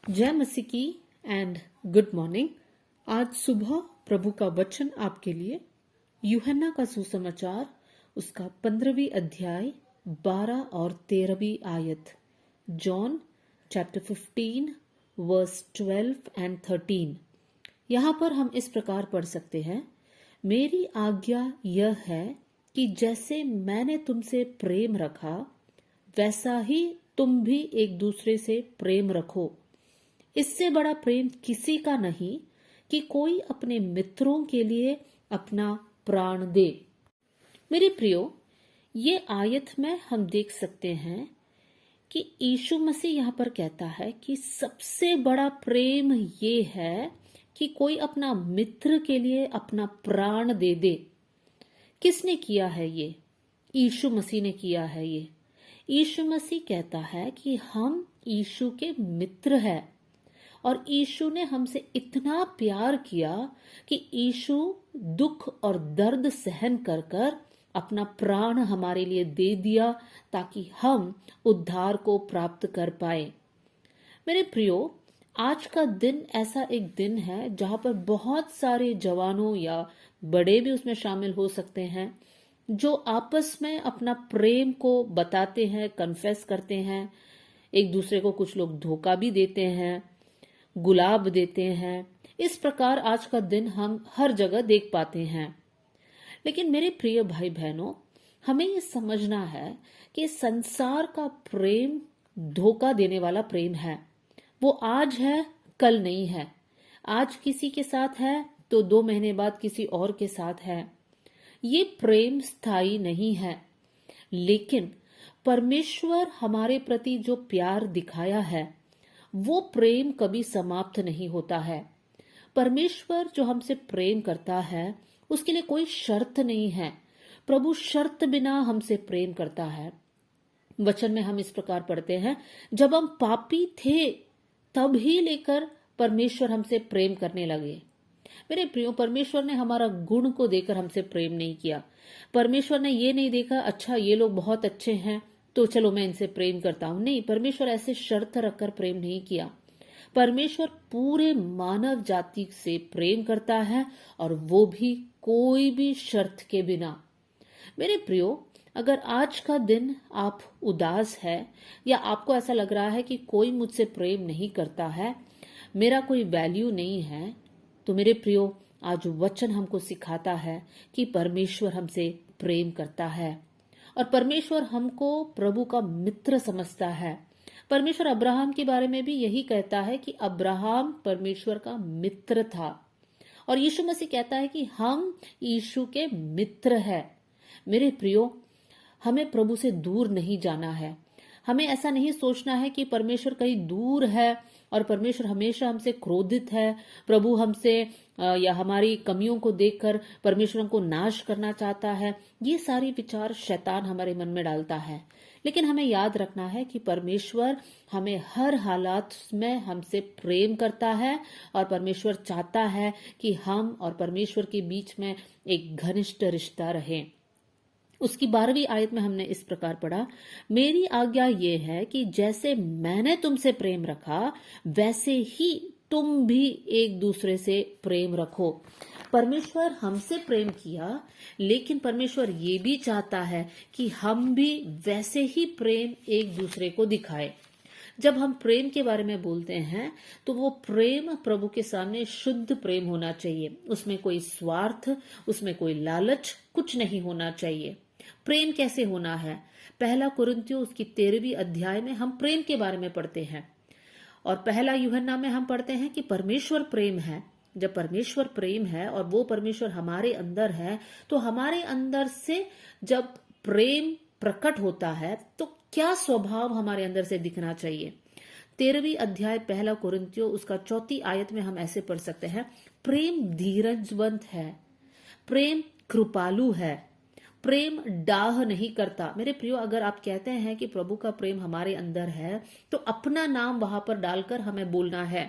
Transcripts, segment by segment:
जय मसीह की and good morning. आज सुबह प्रभु का वचन आपके लिए यूहन्ना का सुसमाचार उसका 15वीं अध्याय 12 और 13वीं आयत। John chapter 15 verse 12 and 13। यहाँ पर हम इस प्रकार पढ़ सकते हैं, मेरी आज्ञा यह है कि जैसे मैंने तुमसे प्रेम रखा वैसा ही तुम भी एक दूसरे से प्रेम रखो। इससे बड़ा प्रेम किसी का नहीं कि कोई अपने मित्रों के लिए अपना प्राण दे। मेरे प्रियो, ये आयत में हम देख सकते हैं कि यीशु मसीह यहाँ पर कहता है कि सबसे बड़ा प्रेम ये है कि कोई अपना मित्र के लिए अपना प्राण दे दे। किसने किया है ये? यीशु मसीह ने किया है ये। यीशु मसीह कहता है कि हम यीशु के मित्र हैं और यीशु ने हमसे इतना प्यार किया कि यीशु दुख और दर्द सहन कर कर अपना प्राण हमारे लिए दे दिया ताकि हम उद्धार को प्राप्त कर पाए। मेरे प्रियो, आज का दिन ऐसा एक दिन है जहां पर बहुत सारे जवानों या बड़े भी उसमें शामिल हो सकते हैं जो आपस में अपना प्रेम को बताते हैं, कन्फेस करते हैं। एक दूसरे को कुछ लोग धोखा भी देते हैं, गुलाब देते हैं। इस प्रकार आज का दिन हम हर जगह देख पाते हैं। लेकिन मेरे प्रिय भाई बहनों, हमें ये समझना है कि संसार का प्रेम धोखा देने वाला प्रेम है। वो आज है, कल नहीं है। आज किसी के साथ है तो 2 महीने बाद किसी और के साथ है। ये प्रेम स्थायी नहीं है। लेकिन परमेश्वर हमारे प्रति जो प्यार दिखाया है वो प्रेम कभी समाप्त नहीं होता है। परमेश्वर जो हमसे प्रेम करता है उसके लिए कोई शर्त नहीं है। प्रभु शर्त बिना हमसे प्रेम करता है। वचन में हम इस प्रकार पढ़ते हैं, जब हम पापी थे तब ही लेकर परमेश्वर हमसे प्रेम करने लगे। मेरे प्रियो, परमेश्वर ने हमारा गुण को देकर हमसे प्रेम नहीं किया। परमेश्वर ने ये नहीं देखा अच्छा ये लोग बहुत अच्छे हैं तो चलो मैं इनसे प्रेम करता हूं। नहीं, परमेश्वर ऐसे शर्त रखकर प्रेम नहीं किया। परमेश्वर पूरे मानव जाति से प्रेम करता है और वो भी कोई भी शर्त के बिना। मेरे प्रियो, अगर आज का दिन आप उदास है या आपको ऐसा लग रहा है कि कोई मुझसे प्रेम नहीं करता है, मेरा कोई वैल्यू नहीं है, तो मेरे प्रियो, आज वचन हमको सिखाता है कि परमेश्वर हमसे प्रेम करता है और परमेश्वर हमको प्रभु का मित्र समझता है। परमेश्वर अब्राहम के बारे में भी यही कहता है कि अब्राहम परमेश्वर का मित्र था और यीशु मसीह कहता है कि हम यीशु के मित्र हैं। मेरे प्रियो, हमें प्रभु से दूर नहीं जाना है। हमें ऐसा नहीं सोचना है कि परमेश्वर कहीं दूर है और परमेश्वर हमेशा हमसे क्रोधित है। प्रभु हमसे या हमारी कमियों को देखकर परमेश्वर हमको नाश करना चाहता है। ये सारी विचार शैतान हमारे मन में डालता है। लेकिन हमें याद रखना है कि परमेश्वर हमें हर हालात में हमसे प्रेम करता है और परमेश्वर चाहता है कि हम और परमेश्वर के बीच में एक घनिष्ठ रिश्ता रहे। उसकी 12वीं आयत में हमने इस प्रकार पढ़ा, मेरी आज्ञा ये है कि जैसे मैंने तुमसे प्रेम रखा वैसे ही तुम भी एक दूसरे से प्रेम रखो। परमेश्वर हमसे प्रेम किया, लेकिन परमेश्वर ये भी चाहता है कि हम भी वैसे ही प्रेम एक दूसरे को दिखाए। जब हम प्रेम के बारे में बोलते हैं तो वो प्रेम प्रभु के सामने शुद्ध प्रेम होना चाहिए। उसमें कोई स्वार्थ, उसमें कोई लालच कुछ नहीं होना चाहिए। प्रेम कैसे होना है? 1 कुरिन्थियों उसकी 13वीं अध्याय में हम प्रेम के बारे में पढ़ते हैं और 1 यूहन्ना में हम पढ़ते हैं कि परमेश्वर प्रेम है। जब परमेश्वर प्रेम है और वो परमेश्वर हमारे अंदर है तो हमारे अंदर से जब प्रेम प्रकट होता है तो क्या स्वभाव हमारे अंदर से दिखना चाहिए। 13वीं अध्याय 1 कुरिन्थियों उसका 4th आयत में हम ऐसे पढ़ सकते हैं, प्रेम धीरजवंत है, प्रेम कृपालु है, प्रेम डाह नहीं करता। मेरे प्रियो, अगर आप कहते हैं कि प्रभु का प्रेम हमारे अंदर है तो अपना नाम वहां पर डालकर हमें बोलना है।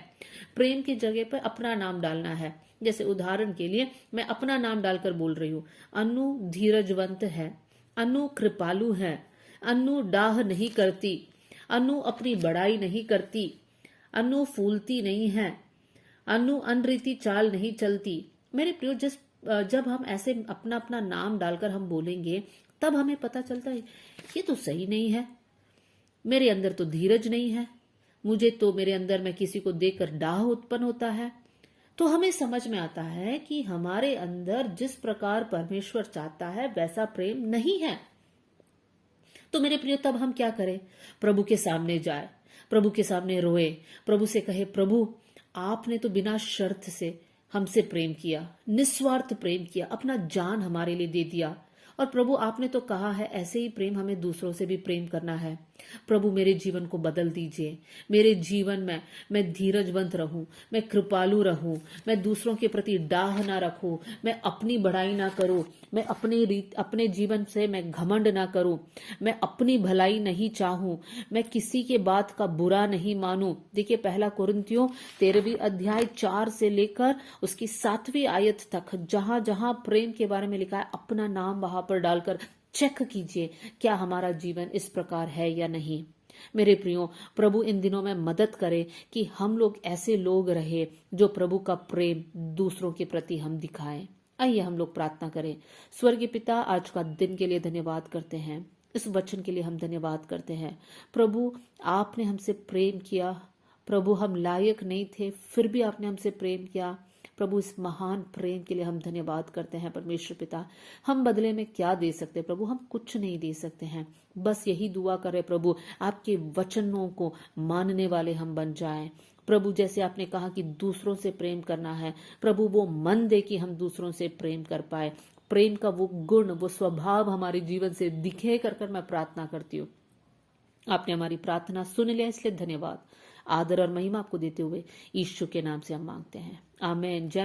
प्रेम की जगह पर अपना नाम डालना है। जैसे उदाहरण के लिए मैं अपना नाम डालकर बोल रही हूँ, अनु धीरजवंत है, अनु कृपालु है, अनु डाह नहीं करती, अनु अपनी बड़ाई नहीं करती, अनु फूलती नहीं है, अनु अनरीति चाल नहीं चलती। मेरे प्रियो, जब हम ऐसे अपना अपना नाम डालकर हम बोलेंगे, तब हमें पता चलता है ये तो सही नहीं है, मेरे अंदर तो धीरज नहीं है, मुझे तो मेरे अंदर में किसी को देखकर डाह उत्पन्न होता है। तो हमें समझ में आता है कि हमारे अंदर जिस प्रकार परमेश्वर चाहता है वैसा प्रेम नहीं है। तो मेरे प्रियो, तब हम क्या करें? प्रभु के सामने जाए, प्रभु के सामने रोए, प्रभु से कहे, प्रभु आपने तो बिना शर्त से हमसे प्रेम किया, निस्वार्थ प्रेम किया, अपना जान हमारे लिए दे दिया। और प्रभु आपने तो कहा है ऐसे ही प्रेम हमें दूसरों से भी प्रेम करना है। प्रभु मेरे जीवन को बदल दीजिए, मेरे जीवन में मैं धीरजवंत रहूं, मैं कृपालु रहूं, मैं दूसरों के प्रति डाह ना रखूं, मैं अपनी बढ़ाई ना करूं, मैं अपने जीवन से मैं घमंड ना करूं, मैं अपनी भलाई नहीं चाहूं, मैं किसी के बात का बुरा नहीं मानूं। देखिए, 1 कुरिन्थियों 13वीं अध्याय 4 से लेकर उसकी 7वीं आयत तक जहां जहां प्रेम के बारे में लिखा है, अपना नाम वहां पर डालकर चेक कीजिए क्या हमारा जीवन इस प्रकार है या नहीं। मेरे प्रियो, प्रभु इन दिनों में मदद करे कि हम लोग ऐसे लोग रहे जो प्रभु का प्रेम दूसरों के प्रति हम दिखाएं। आइए हम लोग प्रार्थना करें। स्वर्गीय पिता, आज का दिन के लिए धन्यवाद करते हैं, इस वचन के लिए हम धन्यवाद करते हैं। प्रभु आपने हमसे प्रेम किया, प्रभु हम लायक नहीं थे फिर भी आपने हमसे प्रेम किया। प्रभु इस महान प्रेम के लिए हम धन्यवाद करते हैं। परमेश्वर पिता, हम बदले में क्या दे सकते प्रभु? हम कुछ नहीं दे सकते हैं, बस यही दुआ करें प्रभु आपके वचनों को मानने वाले हम बन जाएं। प्रभु जैसे आपने कहा कि दूसरों से प्रेम करना है, प्रभु वो मन दे कि हम दूसरों से प्रेम कर पाए, प्रेम का वो गुण, वो स्वभाव हमारे जीवन से दिखे कर मैं प्रार्थना करती हूँ। आपने हमारी प्रार्थना सुन लिया, इसलिए धन्यवाद। आदर और महिमा आपको देते हुए यीशु के नाम से हम मांगते हैं, आमीन। जय